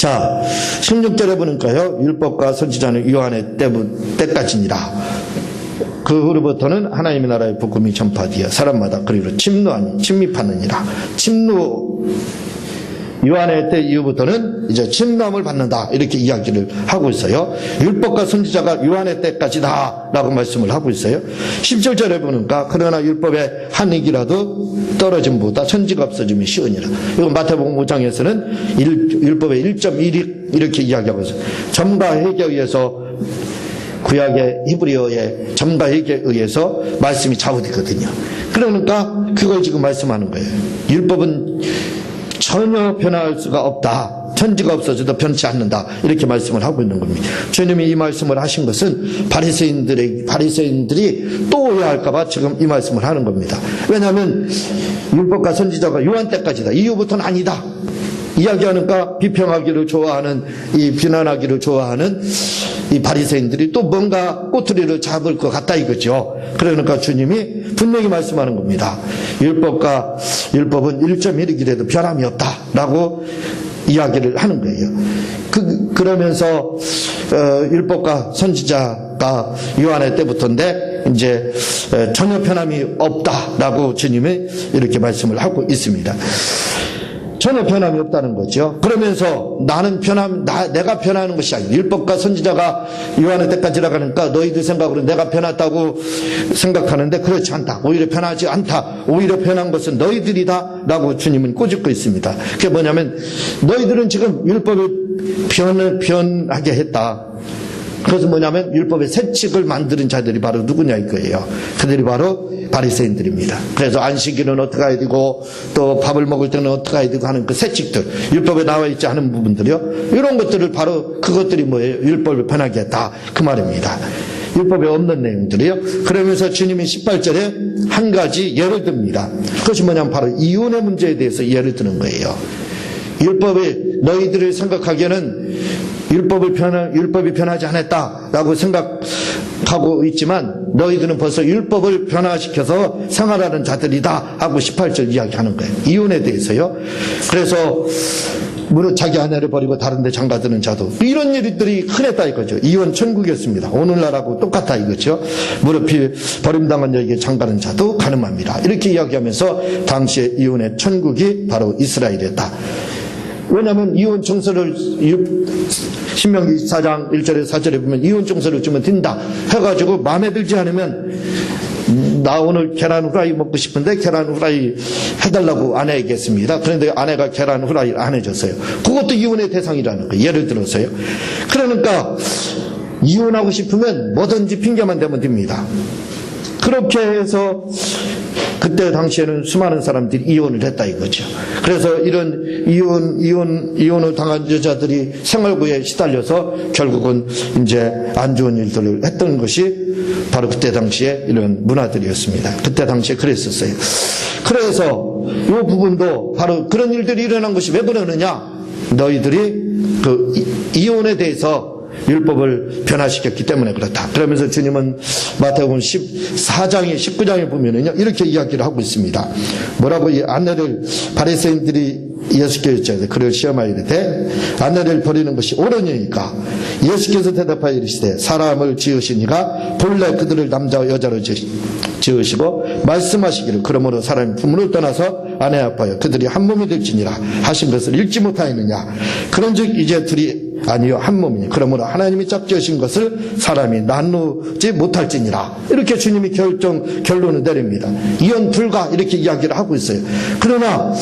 자, 16절에 보니까요, 율법과 선지자는 요한의 때까지니라. 그 후로부터는 하나님의 나라의 복음이 전파되어 사람마다 그리로 침입하느니라. 요한의 때 이후부터는 이제 침노함을 받는다, 이렇게 이야기를 하고 있어요. 율법과 선지자가 요한의 때까지다 라고 말씀을 하고 있어요. 17절에 보니까 그러나 율법의 한 익이라도 떨어짐보다 천지가 없어짐이 쉬우니라. 이건 마태복음 5장에서는 율법의 1.1익 이렇게 이야기하고 있어요. 점과 핵에 의해서, 구약의 히브리어의 점과 핵에 의해서 말씀이 잘못됐거든요. 그러니까 그걸 지금 말씀하는 거예요. 율법은 전혀 변할 수가 없다. 천지가 없어져도 변치 않는다. 이렇게 말씀을 하고 있는 겁니다. 주님이 이 말씀을 하신 것은 바리새인들이 또 오해할까봐 지금 이 말씀을 하는 겁니다. 왜냐하면 율법과 선지자가 요한 때까지다. 이후부터는 아니다. 이야기하니까 비평하기를 좋아하는, 비난하기를 좋아하는 이 바리새인들이 또 뭔가 꼬투리를 잡을 것 같다 이거죠. 그러니까 주님이 분명히 말씀하는 겁니다. 율법은 1.1익이라도 변함이 없다라고 이야기를 하는 거예요. 그러면서 율법과 선지자가 요한의 때부터인데 이제 전혀 변함이 없다라고 주님이 이렇게 말씀을 하고 있습니다. 전혀 변함이 없다는 거죠. 그러면서 내가 변하는 것이 아니고, 율법과 선지자가 요한의 때까지라고 하니까 너희들 생각으로 내가 변했다고 생각하는데 그렇지 않다. 오히려 변하지 않다. 오히려 변한 것은 너희들이다 라고 주님은 꼬집고 있습니다. 그게 뭐냐면 너희들은 지금 율법을 변하게 했다. 그것은 뭐냐면 율법의 새칙을 만드는 자들이 바로 누구냐 이거예요. 그들이 바로 바리새인들입니다. 그래서 안식일은 어떻게 해야 되고 또 밥을 먹을 때는 어떻게 해야 되고 하는 그 새칙들, 율법에 나와 있지 않은 부분들이요, 이런 것들을 바로 그것들이 뭐예요? 율법을 변하게 했다 그 말입니다. 율법에 없는 내용들이요. 그러면서 주님이 18절에 한 가지 예를 듭니다. 그것이 뭐냐면 바로 이혼의 문제에 대해서 예를 드는 거예요. 율법이 너희들을 생각하기에는 율법이 변하지 않았다라고 생각하고 있지만 너희들은 벌써 율법을 변화시켜서 생활하는 자들이다 하고 18절 이야기하는 거예요. 이혼에 대해서요. 그래서 무릇 자기 아내를 버리고 다른 데 장가드는 자도, 이런 일들이 흔했다 이거죠. 이혼 천국이었습니다. 오늘날하고 똑같다 이거죠. 무릇 버림당한 여에게 장가는 자도 가늠합니다. 이렇게 이야기하면서 당시에 이혼의 천국이 바로 이스라엘이었다. 왜냐하면 이혼 정서를 신명기 4장 1절에 4절에 보면 이혼 정서를 주면 된다 해가지고 마음에 들지 않으면 나 오늘 계란 후라이 먹고 싶은데 계란 후라이 해달라고 아내에게 했습니다. 그런데 아내가 계란 후라이를 안 해줬어요. 그것도 이혼의 대상이라는 거예요. 예를 들어서요. 그러니까 이혼하고 싶으면 뭐든지 핑계만 대면 됩니다. 그렇게 해서 그때 당시에는 수많은 사람들이 이혼을 했다 이거죠. 그래서 이런 이혼을 당한 여자들이 생활고에 시달려서 결국은 이제 안 좋은 일들을 했던 것이 바로 그때 당시에 이런 문화들이었습니다. 그때 당시에 그랬었어요. 그래서 이 부분도 바로 그런 일들이 일어난 것이 왜 그러느냐? 너희들이 그 이혼에 대해서 율법을 변화시켰기 때문에 그렇다. 그러면서 주님은 마태복음 14장에 19장에 보면은요, 이렇게 이야기를 하고 있습니다. 뭐라고? 이 아내를, 바리새인들이 예수께서 이르시되 그를 시험하여 이르되 아내를 버리는 것이 옳으니까, 예수께서 대답하여 이르시되 사람을 지으시니가 본래 그들을 남자와 여자로 지으시고 말씀하시기를 그러므로 사람이 부모를 떠나서 아내 아파요 그들이 한 몸이 될지니라 하신 것을 읽지 못하였느냐. 그런즉 이제 둘이 아니요 한 몸이니 그러므로 하나님이 짝지으신 것을 사람이 나누지 못할지니라. 이렇게 주님이 결론을 내립니다. 이혼 불가 이렇게 이야기를 하고 있어요. 그러나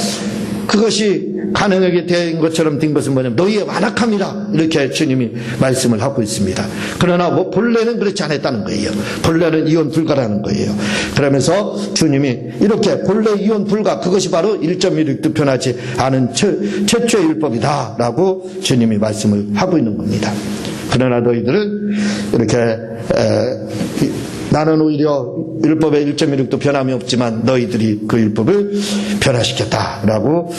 그것이 가능하게 된 것처럼 된 것은 뭐냐면 너희의 완악함이라 이렇게 주님이 말씀을 하고 있습니다. 그러나 본래는 그렇지 않았다는 거예요. 본래는 이혼 불가라는 거예요. 그러면서 주님이 이렇게 본래 이혼 불가, 그것이 바로 1.1익도 변하지 않은 최초의 율법이다 라고 주님이 말씀을 하고 있는 겁니다. 그러나 너희들은 이렇게 나는 오히려 율법의 1.1익도 변함이 없지만 너희들이 그 율법을 변화시켰다라고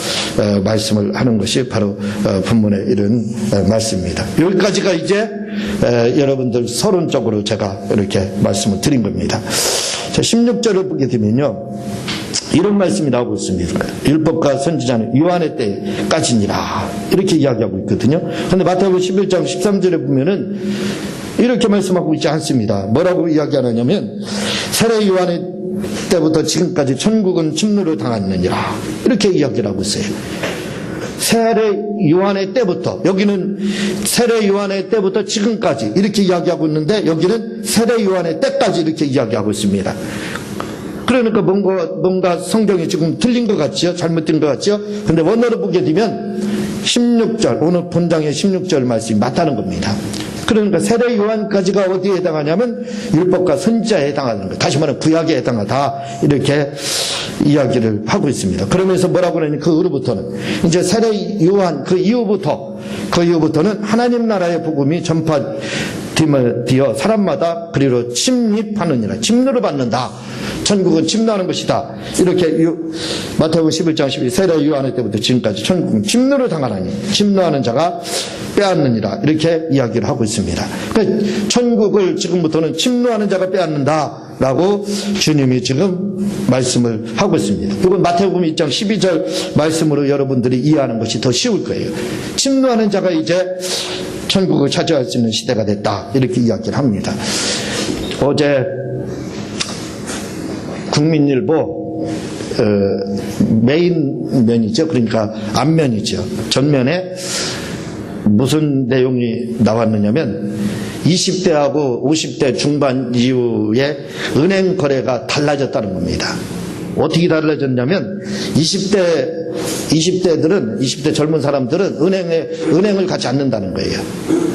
말씀을 하는 것이 바로 본문의 이런 말씀입니다. 여기까지가 이제 여러분들 서론적으로 제가 이렇게 말씀을 드린 겁니다. 자, 16절을 보게 되면요, 이런 말씀이 나오고 있습니다. 율법과 선지자는 요한의 때까지니라 이렇게 이야기하고 있거든요. 그런데 마태복음 11장 13절에 보면은 이렇게 말씀하고 있지 않습니다. 뭐라고 이야기하느냐면 세례 요한의 때부터 지금까지 천국은 침노를 당했느니라 이렇게 이야기를 하고 있어요. 세례 요한의 때부터, 여기는 세례 요한의 때부터 지금까지 이렇게 이야기하고 있는데 여기는 세례 요한의 때까지 이렇게 이야기하고 있습니다. 그러니까 뭔가 성경이 지금 틀린 것 같죠? 잘못된 것 같죠? 근데 원어로 보게 되면 16절, 오늘 본장의 16절 말씀이 맞다는 겁니다. 그러니까 세례 요한까지가 어디에 해당하냐면 율법과 선지자에 해당하는 것, 다시 말하면 구약에 해당하다 이렇게 이야기를 하고 있습니다. 그러면서 뭐라고 그러냐면 그 후로부터는 이제 세례 요한 그 이후부터는 하나님 나라의 복음이 전파되어 사람마다 그리로 침입하느니라, 침노를 받는다. 천국은 침노하는 것이다. 이렇게 마태복음 11장 12 세례 요한의 때부터 지금까지 천국은 침노를 당하나니 침노하는 자가 빼앗느니라 이렇게 이야기를 하고 있습니다. 그러니까 천국을 지금부터는 침노하는 자가 빼앗는다라고 주님이 지금 말씀을 하고 있습니다. 이건 마태복음 1장 12절 말씀으로 여러분들이 이해하는 것이 더 쉬울 거예요. 침노하는 자가 이제 천국을 차지할 수 있는 시대가 됐다 이렇게 이야기를 합니다. 어제 국민일보 메인면이죠. 그러니까 앞면이죠. 전면에 무슨 내용이 나왔느냐면 20대하고 50대 중반 이후에 은행 거래가 달라졌다는 겁니다. 어떻게 달라졌냐면 20대 젊은 사람들은 은행을 가지 않는다는 거예요.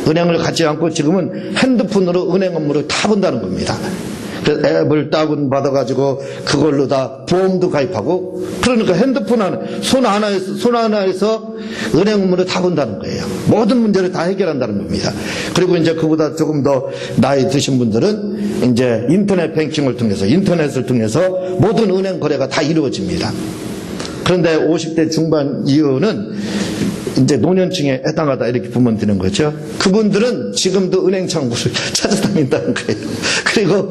은행을 가지 않고 지금은 핸드폰으로 은행 업무를 다 본다는 겁니다. 앱을 다운받아가지고 그걸로 다 보험도 가입하고, 그러니까 핸드폰 손 하나에서 은행 업무를 다 본다는 거예요. 모든 문제를 다 해결한다는 겁니다. 그리고 이제 그보다 조금 더 나이 드신 분들은 이제 인터넷 뱅킹을 통해서, 인터넷을 통해서 모든 은행 거래가 다 이루어집니다. 그런데 50대 중반 이후는 이제 노년층에 해당하다 이렇게 보면 되는 거죠. 그분들은 지금도 은행 창구를 찾아다닌다는 거예요. 그리고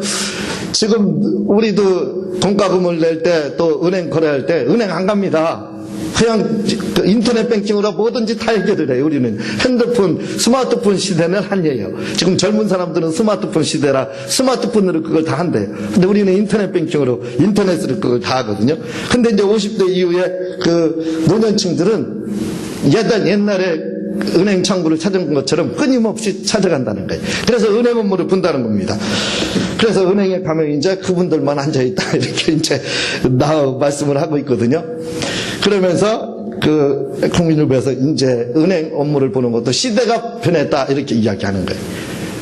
지금 우리도 돈가금을 낼 때 또 은행 거래할 때 은행 안 갑니다. 그냥 인터넷 뱅킹으로 뭐든지 다 해결을 해요. 우리는 핸드폰, 스마트폰 시대는 아니에요. 지금 젊은 사람들은 스마트폰 시대라 스마트폰으로 그걸 다 한대요. 근데 우리는 인터넷 뱅킹으로 인터넷으로 그걸 다 하거든요. 근데 이제 50대 이후에 그 노년층들은 옛날에 은행 창구를 찾은 것처럼 끊임없이 찾아간다는 거예요. 그래서 은행 업무를 본다는 겁니다. 그래서 은행에 가면 이제 그분들만 앉아있다 이렇게 이제 말씀을 하고 있거든요. 그러면서 그 국민일보에서 이제 은행 업무를 보는 것도 시대가 변했다 이렇게 이야기하는 거예요.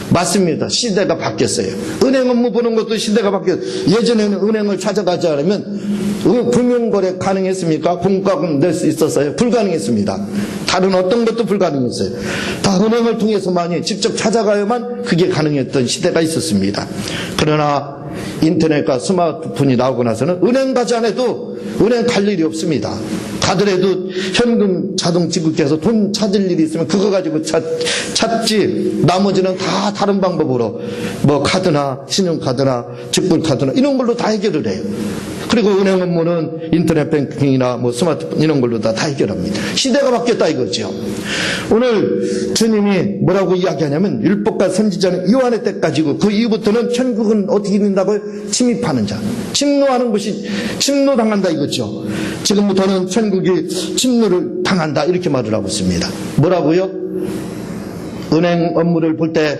맞습니다. 시대가 바뀌었어요. 은행 업무 보는 것도 시대가 바뀌었어요. 예전에는 은행을 찾아가지 않으면 금융거래 가능했습니까? 공과금 낼 수 있었어요? 불가능했습니다. 다른 어떤 것도 불가능했어요. 다 은행을 통해서만이 직접 찾아가야만 그게 가능했던 시대가 있었습니다. 그러나 인터넷과 스마트폰이 나오고 나서는 은행 가지 않아도 은행 갈 일이 없습니다. 가더라도 현금 자동 지급기에서 돈 찾을 일이 있으면 그거 가지고 찾지, 나머지는 다 다른 방법으로 뭐 카드나 신용카드나 직불카드나 이런 걸로 다 해결을 해요. 그리고 은행 업무는 인터넷 뱅킹이나 뭐 스마트폰 이런 걸로 다 해결합니다. 시대가 바뀌었다 이거죠. 오늘 주님이 뭐라고 이야기하냐면 율법과 선지자는 요한의 때까지고 그 이후부터는 천국은 어떻게 된다고요? 침입하는 자, 침노하는 것이 침노당한다 이거죠. 지금부터는 천국이 침노를 당한다 이렇게 말을 하고 있습니다. 뭐라고요? 은행 업무를 볼 때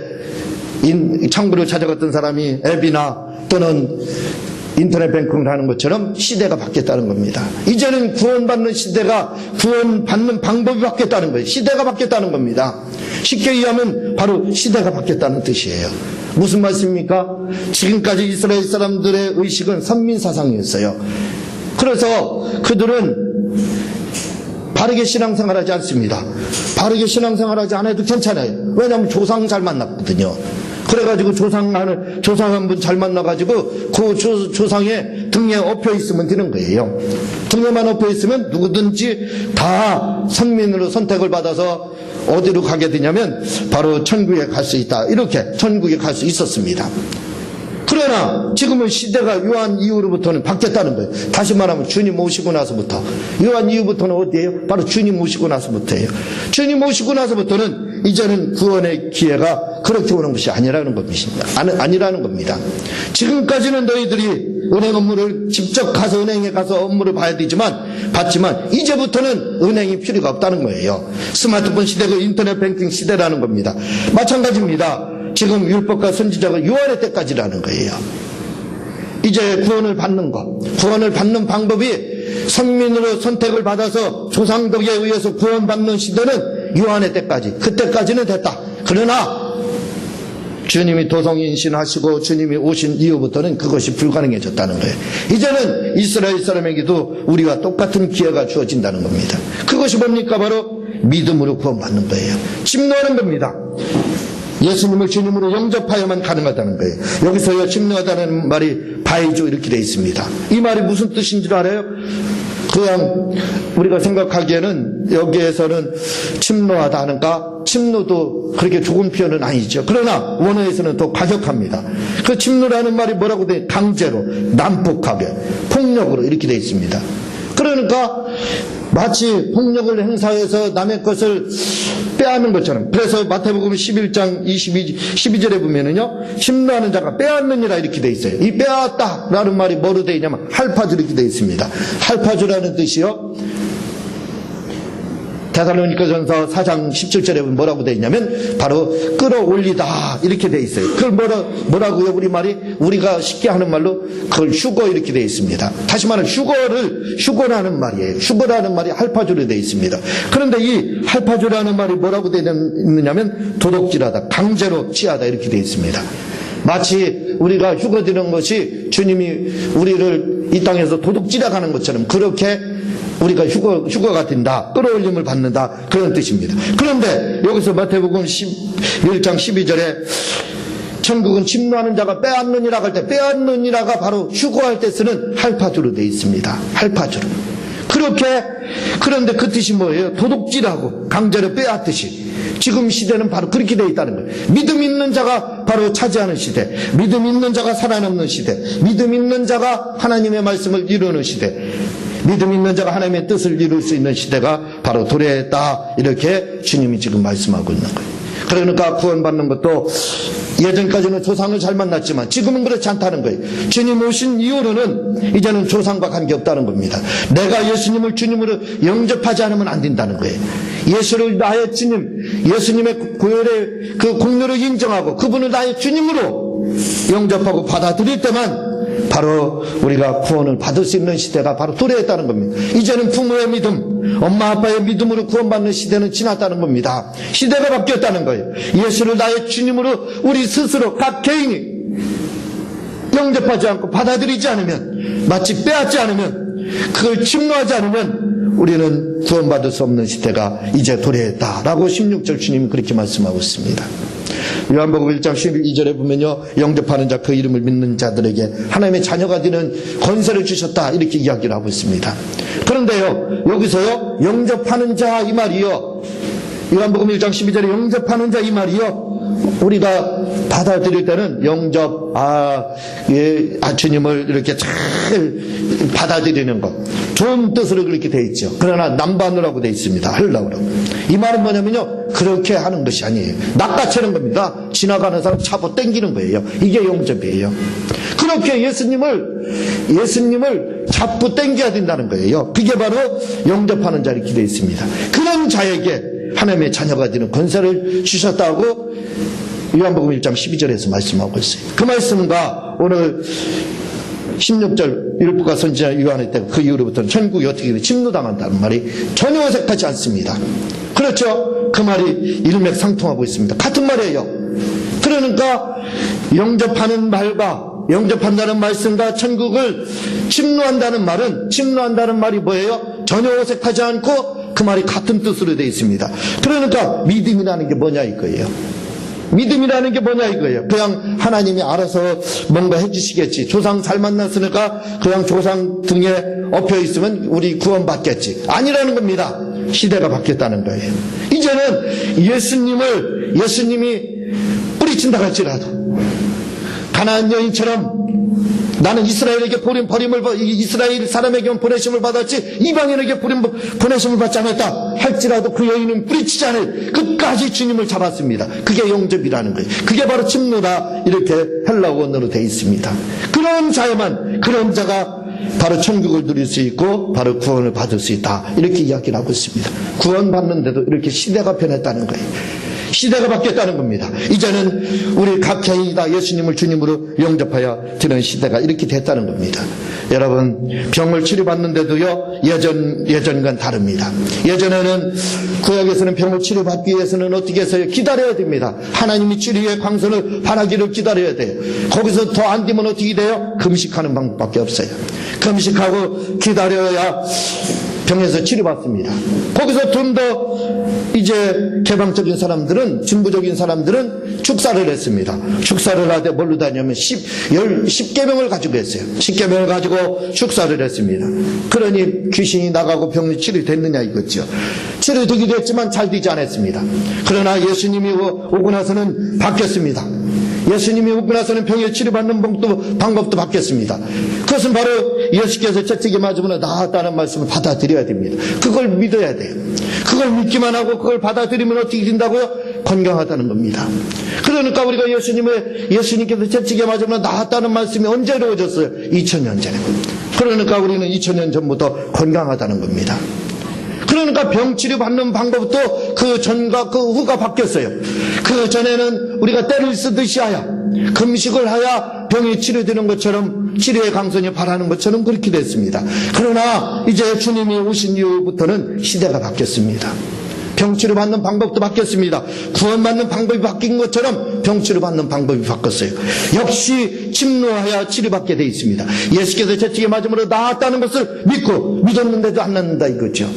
창구를 찾아갔던 사람이 앱이나 또는 인터넷 뱅킹을 하는 것처럼 시대가 바뀌었다는 겁니다. 이제는 구원받는 방법이 바뀌었다는 거예요. 시대가 바뀌었다는 겁니다. 쉽게 이해하면 바로 시대가 바뀌었다는 뜻이에요. 무슨 말씀입니까? 지금까지 이스라엘 사람들의 의식은 선민사상이었어요. 그래서 그들은 바르게 신앙생활하지 않습니다. 바르게 신앙생활하지 않아도 괜찮아요. 왜냐하면 조상 잘 만났거든요. 그래가지고 조상 한 분 잘 만나가지고 그 조상의 등에 엎여 있으면 되는 거예요. 등에만 엎여 있으면 누구든지 다 선민으로 선택을 받아서 어디로 가게 되냐면 바로 천국에 갈 수 있다. 이렇게 천국에 갈 수 있었습니다. 그러나 지금은 시대가 요한 이후로부터는 바뀌었다는 거예요. 다시 말하면 주님 오시고 나서부터. 요한 이후부터는 어디예요? 바로 주님 오시고 나서부터예요. 주님 오시고 나서부터는 이제는 구원의 기회가 그렇게 오는 것이 아니라는 겁니다. 지금까지는 너희들이 은행 업무를 직접 가서 은행에 가서 업무를 봤지만 이제부터는 은행이 필요가 없다는 거예요. 스마트폰 시대고 인터넷 뱅킹 시대라는 겁니다. 마찬가지입니다. 지금 율법과 선지자가 요한의 때까지라는 거예요. 이제 구원을 받는 방법이 선민으로 선택을 받아서 조상덕에 의해서 구원받는 시대는 요한의 때까지, 그때까지는 됐다. 그러나 주님이 도성인신하시고 주님이 오신 이후부터는 그것이 불가능해졌다는 거예요. 이제는 이스라엘 사람에게도 우리와 똑같은 기회가 주어진다는 겁니다. 그것이 뭡니까? 바로 믿음으로 구원받는 거예요. 침노하는 겁니다. 예수님을 주님으로 영접하여만 가능하다는 거예요. 여기서 침노하다는 말이 바이조 이렇게 되어 있습니다. 이 말이 무슨 뜻인 줄 알아요? 그냥 우리가 생각하기에는 여기에서는 침노하다 하는가? 침노도 그렇게 좋은 표현은 아니죠. 그러나 원어에서는 더 과격합니다. 그 침노라는 말이 뭐라고 돼? 강제로, 난폭하게, 폭력으로 이렇게 되어 있습니다. 그러니까 마치 폭력을 행사해서 남의 것을 빼앗는 것처럼. 그래서 마태복음 11장 12절에 보면은요, 침노하는 자가 빼앗느니라 이렇게 돼 있어요. 이 빼앗다라는 말이 뭐로 돼 있냐면 할파주 이렇게 돼 있습니다. 할파주라는 뜻이요, 데살로니가전서 4장 17절에 보면 뭐라고 돼 있냐면 바로 끌어올리다 이렇게 돼 있어요. 그걸 뭐라고요? 우리가 쉽게 하는 말로 그걸 휴거 이렇게 돼 있습니다. 다시 말하면 휴거라는 말이에요. 휴거라는 말이 할파주로 돼 있습니다. 그런데 이 할파주라는 말이 뭐라고 돼 있느냐면 도둑질하다, 강제로 취하다 이렇게 돼 있습니다. 마치 우리가 휴거되는 것이 주님이 우리를 이 땅에서 도둑질해 가는 것처럼 그렇게 우리가 휴거가 된다, 끌어올림을 받는다, 그런 뜻입니다. 그런데 여기서 마태복음 11장 12절에 천국은 침노하는 자가 빼앗느니라 할 때, 빼앗느니라가 바로 휴거할 때 쓰는 할파주로 되어 있습니다. 할파주로. 그런데 그 뜻이 뭐예요? 도둑질하고 강제로 빼앗듯이. 지금 시대는 바로 그렇게 되어 있다는 거예요. 믿음 있는 자가 바로 차지하는 시대, 믿음 있는 자가 살아남는 시대, 믿음 있는 자가 하나님의 말씀을 이루는 시대, 믿음 있는 자가 하나님의 뜻을 이룰 수 있는 시대가 바로 도래했다, 이렇게 주님이 지금 말씀하고 있는 거예요. 그러니까 구원받는 것도 예전까지는 조상을 잘 만났지만 지금은 그렇지 않다는 거예요. 주님 오신 이후로는 이제는 조상과 관계없다는 겁니다. 내가 예수님을 주님으로 영접하지 않으면 안 된다는 거예요. 예수를 나의 주님, 예수님의 고혈의 그 공로를 인정하고 그분을 나의 주님으로 영접하고 받아들일 때만 바로 우리가 구원을 받을 수 있는 시대가 바로 도래했다는 겁니다. 이제는 부모의 믿음, 엄마 아빠의 믿음으로 구원받는 시대는 지났다는 겁니다. 시대가 바뀌었다는 거예요. 예수를 나의 주님으로 우리 스스로 각 개인이 영접하지 않고 받아들이지 않으면, 마치 빼앗지 않으면, 그걸 침노하지 않으면 우리는 구원받을 수 없는 시대가 이제 도래했다라고 16절 주님이 그렇게 말씀하고 있습니다. 요한복음 1장 12절에 보면요, 영접하는 자, 그 이름을 믿는 자들에게 하나님의 자녀가 되는 권세를 주셨다, 이렇게 이야기를 하고 있습니다. 그런데요, 여기서요, 영접하는 자 이 말이요, 요한복음 1장 12절에 영접하는 자 이 말이요, 우리가 받아들일 때는 영접, 주님을 이렇게 잘 받아들이는 것, 좋은 뜻으로 그렇게 돼 있죠. 그러나 남반으라고 돼 있습니다. 하려고. 이 말은 뭐냐면요, 그렇게 하는 것이 아니에요. 낚아채는 겁니다. 지나가는 사람 잡아 당기는 거예요. 이게 영접이에요. 그렇게 예수님을 잡고 당겨야 된다는 거예요. 그게 바로 영접하는 자 이렇게 돼 있습니다. 그런 자에게 하나님의 자녀가 되는 권세를 주셨다고 요한복음 1장 12절에서 말씀하고 있어요. 그 말씀과 오늘 16절 율법과 선지자 요한의 때 그 이후로부터는 천국이 어떻게 침노당한다는 말이 전혀 어색하지 않습니다. 그렇죠? 그 말이 일맥상통하고 있습니다. 같은 말이에요. 그러니까 영접하는 말과 영접한다는 말씀과 천국을 침노한다는 말이 뭐예요? 전혀 어색하지 않고 그 말이 같은 뜻으로 되어 있습니다. 그러니까 믿음이라는 게 뭐냐 이거예요. 믿음이라는 게 뭐냐 이거예요. 그냥 하나님이 알아서 뭔가 해주시겠지. 조상 잘 만났으니까 그냥 조상 등에 엎여 있으면 우리 구원받겠지. 아니라는 겁니다. 시대가 바뀌었다는 거예요. 이제는 예수님이 뿌리친다 할지라도, 가나안 여인처럼 나는 이스라엘에게 이스라엘 사람에게만 보내심을 받았지 이방인에게 보내심을 받지 않았다 할지라도 그 여인은 뿌리치지 않을 끝까지 주님을 잡았습니다. 그게 영접이라는 거예요. 그게 바로 침노다 이렇게 헬라 원어로 되어 있습니다. 그런 자야만, 그런 자가 바로 천국을 누릴 수 있고 바로 구원을 받을 수 있다 이렇게 이야기를 하고 있습니다. 구원받는데도 이렇게 시대가 변했다는 거예요. 시대가 바뀌었다는 겁니다. 이제는 우리 각 개인이 다 예수님을 주님으로 영접하여 드는 시대가 이렇게 됐다는 겁니다. 여러분, 병을 치료받는데도요, 예전과는 다릅니다. 예전에는 구약에서는 병을 치료받기 위해서는 어떻게 해서요? 기다려야 됩니다. 하나님이 치료의 광선을 발하기를 기다려야 돼요. 거기서 더 안 되면 어떻게 돼요? 금식하는 방법밖에 없어요. 금식하고 기다려야 병에서 치료받습니다. 거기서 좀 더 이제 개방적인 사람들은, 진보적인 사람들은 축사를 했습니다. 축사를 하되 뭘로 다냐면 10계명을 가지고 했어요. 10계명을 가지고 축사를 했습니다. 그러니 귀신이 나가고 병이 치료됐느냐 이거죠. 치료되기도 했지만 잘 되지 않았습니다. 그러나 예수님이 오고 나서는 바뀌었습니다. 예수님이 오고 나서는 병에 치료받는 방법도 바뀌었습니다. 그것은 바로 예수께서 채찍에 맞으면 나았다는 말씀을 받아들여야 됩니다. 그걸 믿어야 돼요. 그걸 믿기만 하고 그걸 받아들이면 어떻게 된다고요? 건강하다는 겁니다. 그러니까 우리가 예수님께서 채찍에 맞으면 나았다는 말씀이 언제 이루어졌어요? 2000년 전에. 그러니까 우리는 2000년 전부터 건강하다는 겁니다. 그러니까 병 치료받는 방법도 그 전과 그 후가 바뀌었어요. 그 전에는 우리가 때를 쓰듯이 하여 금식을 하여 병이 치료되는 것처럼 치료의 강선이 바라는 것처럼 그렇게 됐습니다. 그러나 이제 주님이 오신 이후부터는 시대가 바뀌었습니다. 병 치료받는 방법도 바뀌었습니다. 구원받는 방법이 바뀐 것처럼 병 치료받는 방법이 바뀌었어요. 역시 침노하여 치료받게 되어 있습니다. 예수께서 채찍에 맞음으로 나았다는 것을 믿었는데도 안 낫는다 이거죠.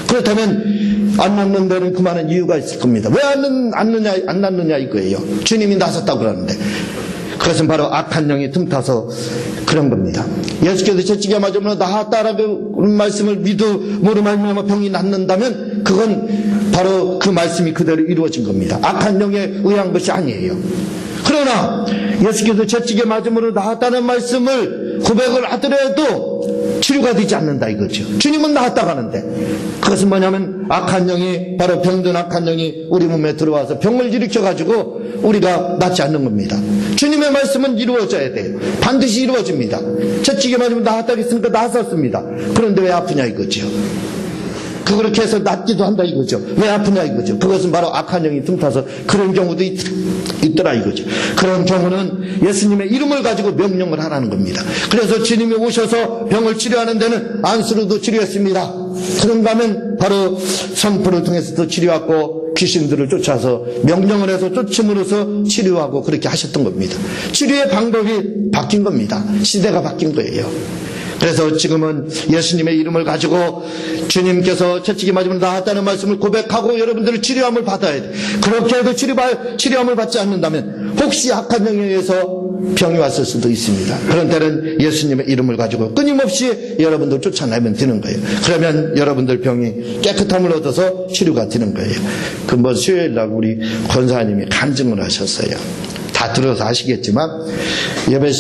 그렇다면 안 낫는 데는 그만한 이유가 있을 겁니다. 왜 안 낫느냐 이거예요. 주님이 나섰다고 그러는데. 그것은 바로 악한 영이 틈타서 그런 겁니다. 예수께서 채찍에 맞으면 나았다라는 말씀을 믿음으로 말미암아 병이 낫는다면 그건 바로 그 말씀이 그대로 이루어진 겁니다. 악한 영에 의한 것이 아니에요. 그러나 예수께서 채찍에 맞음으로 나았다는 말씀을 고백을 하더라도 치료가 되지 않는다 이거죠. 주님은 나았다고 하는데 그것은 뭐냐면 악한 영이, 바로 병든 악한 영이 우리 몸에 들어와서 병을 일으켜가지고 우리가 낫지 않는 겁니다. 주님의 말씀은 이루어져야 돼요. 반드시 이루어집니다. 채찍에 맞으면 나았다고 했으니까 나았었습니다. 그런데 왜 아프냐 이거죠. 그렇게 해서 낫기도 한다 이거죠. 왜 아프냐 이거죠. 그것은 바로 악한 영이 틈타서 그런 경우도 있더라 이거죠. 그런 경우는 예수님의 이름을 가지고 명령을 하라는 겁니다. 그래서 주님이 오셔서 병을 치료하는 데는 안수로도 치료했습니다. 그런가 하면 바로 선포를 통해서도 치료하고 귀신들을 쫓아서 명령을 해서 쫓음으로써 치료하고 그렇게 하셨던 겁니다. 치료의 방법이 바뀐 겁니다. 시대가 바뀐 거예요. 그래서 지금은 예수님의 이름을 가지고 주님께서 채찍이 맞으면 나았다는 말씀을 고백하고 여러분들의 치료함을 받아야 돼. 그렇게 해도 치료함을 받지 않는다면 혹시 악한 영에 의해서 병이 왔을 수도 있습니다. 그런 때는 예수님의 이름을 가지고 끊임없이 여러분들 쫓아내면 되는 거예요. 그러면 여러분들 병이 깨끗함을 얻어서 치료가 되는 거예요. 그 수요일날 우리 권사님이 간증을 하셨어요. 다 들어서 아시겠지만 예배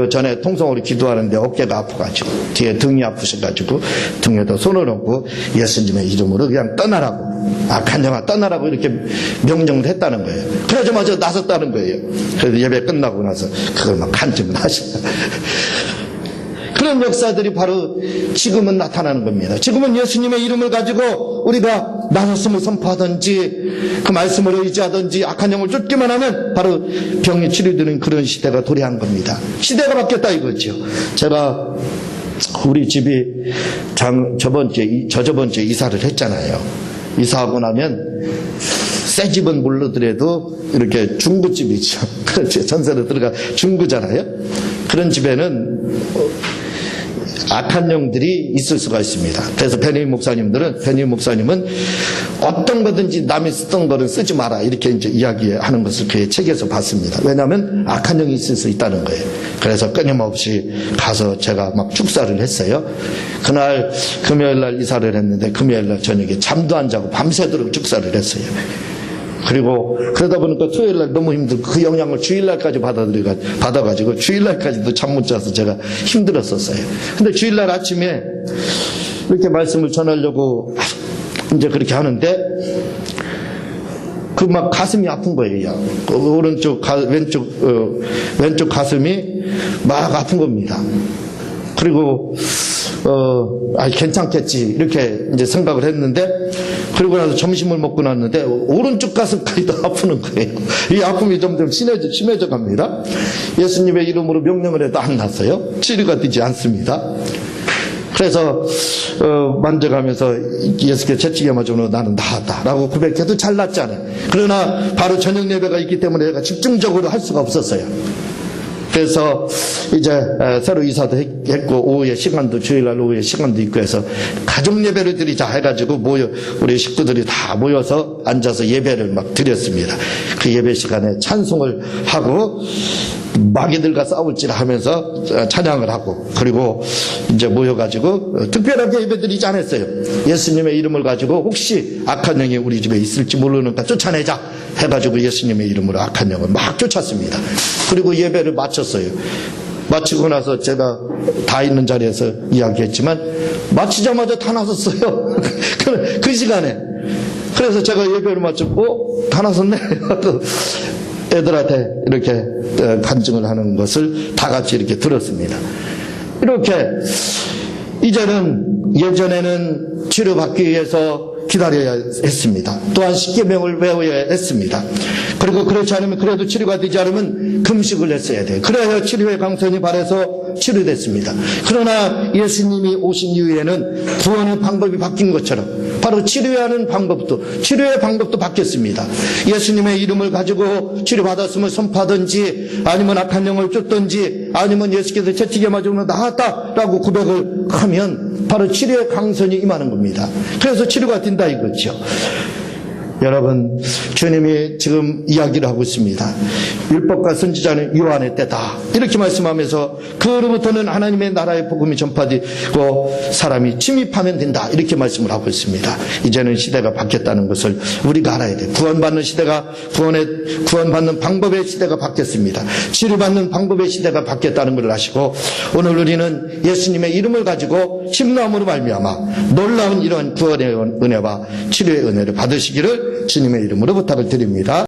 전에 통성으로 기도하는데 어깨가 아파가지고 뒤에 등이 아프셔가지고 등에다 손을 얹고 예수님의 이름으로 그냥 떠나라고, 악한 영아 떠나라고 이렇게 명령을 했다는 거예요. 그러자마자 나섰다는 거예요. 그래서 예배 끝나고 나서 그걸 막 간증을 하시다. 그런 역사들이 바로 지금은 나타나는 겁니다. 지금은 예수님의 이름을 가지고 우리가 나섰음을 선포하든지 그 말씀을 의지하든지 악한 영을 쫓기만 하면 바로 병이 치료되는 그런 시대가 도래한 겁니다. 시대가 바뀌었다 이거죠. 제가 우리 집이 저저번 주에 이사를 했잖아요. 이사하고 나면 새 집은 모르더라도 이렇게 중구집이죠. 그렇죠. 전세로 들어가 중구잖아요. 그런 집에는 악한 영들이 있을 수가 있습니다. 그래서 베니민 목사님은 어떤 거든지 남이 쓰던 거를 쓰지 마라 이렇게 이제 이야기하는 것을 그의 책에서 봤습니다. 왜냐하면 악한 영이 있을 수 있다는 거예요. 그래서 끊임없이 가서 제가 막 축사를 했어요. 그날 금요일날 이사를 했는데 금요일날 저녁에 잠도 안 자고 밤새도록 축사를 했어요. 그리고 그러다 보니까 토요일날 너무 힘들고 그 영향을 주일날까지 받아가지고 주일날까지도 잠 못 자서 제가 힘들었었어요. 근데 주일날 아침에 이렇게 말씀을 전하려고 이제 그렇게 하는데 그 막 가슴이 아픈 거예요. 왼쪽 가슴이 막 아픈 겁니다. 그리고 괜찮겠지 이렇게 이제 생각을 했는데, 그리고 나서 점심을 먹고 났는데 오른쪽 가슴까지도 아프는 거예요. 이 아픔이 점점 심해져 갑니다. 예수님의 이름으로 명령을 해도 안 났어요. 치료가 되지 않습니다. 그래서 만져가면서 예수께 채찍에 맞으므로 나는 나았다라고 고백해도 잘 낫잖아요. 그러나 바로 저녁 예배가 있기 때문에 제가 집중적으로 할 수가 없었어요. 그래서 이제 새로 이사도 했고 오후에 시간도 주일날 오후에 시간도 있고 해서 가족 예배를 드리자 해가지고 우리 식구들이 다 모여서 앉아서 예배를 막 드렸습니다. 그 예배 시간에 찬송을 하고 마귀들과 싸울지라 하면서 찬양을 하고, 그리고 이제 모여가지고 특별하게 예배드리지 않았어요. 예수님의 이름을 가지고 혹시 악한 영이 우리 집에 있을지 모르니까 쫓아내자 해가지고 예수님의 이름으로 악한 영을 막 쫓았습니다. 그리고 예배를 마쳤어요. 마치고 나서 제가 다 있는 자리에서 이야기했지만 마치자마자 다 나섰어요. 그 시간에. 그래서 제가 예배를 마쳤고 다 나섰네. 애들한테 이렇게 간증을 하는 것을 다 같이 이렇게 들었습니다. 이렇게 이제는 예전에는 치료받기 위해서 기다려야 했습니다. 또한 십계명을 외워야 했습니다. 그리고 그렇지 않으면, 그래도 치료가 되지 않으면 금식을 했어야 돼요. 그래야 치료의 강선이 발해서 치료됐습니다. 그러나 예수님이 오신 이후에는 구원의 방법이 바뀐 것처럼 바로 치료의 방법도 바뀌었습니다. 예수님의 이름을 가지고 치료받았으면 선포하든지, 아니면 악한 영을 쫓든지, 아니면 예수께서 채찍에 맞으면 나았다라고 고백을 하면 바로 치료의 강선이 임하는 겁니다. 그래서 치료가 된다 이거죠. 여러분, 주님이 지금 이야기를 하고 있습니다. 율법과 선지자는 요한의 때다 이렇게 말씀하면서 그로부터는 하나님의 나라의 복음이 전파되고 사람이 침입하면 된다 이렇게 말씀을 하고 있습니다. 이제는 시대가 바뀌었다는 것을 우리가 알아야 돼요. 구원받는 시대가, 구원받는 방법의 시대가 바뀌었습니다. 치료받는 방법의 시대가 바뀌었다는 것을 아시고, 오늘 우리는 예수님의 이름을 가지고 침노함으로 말미암아 놀라운 이러한 구원의 은혜와 치료의 은혜를 받으시기를 주님의 이름으로 부탁을 드립니다.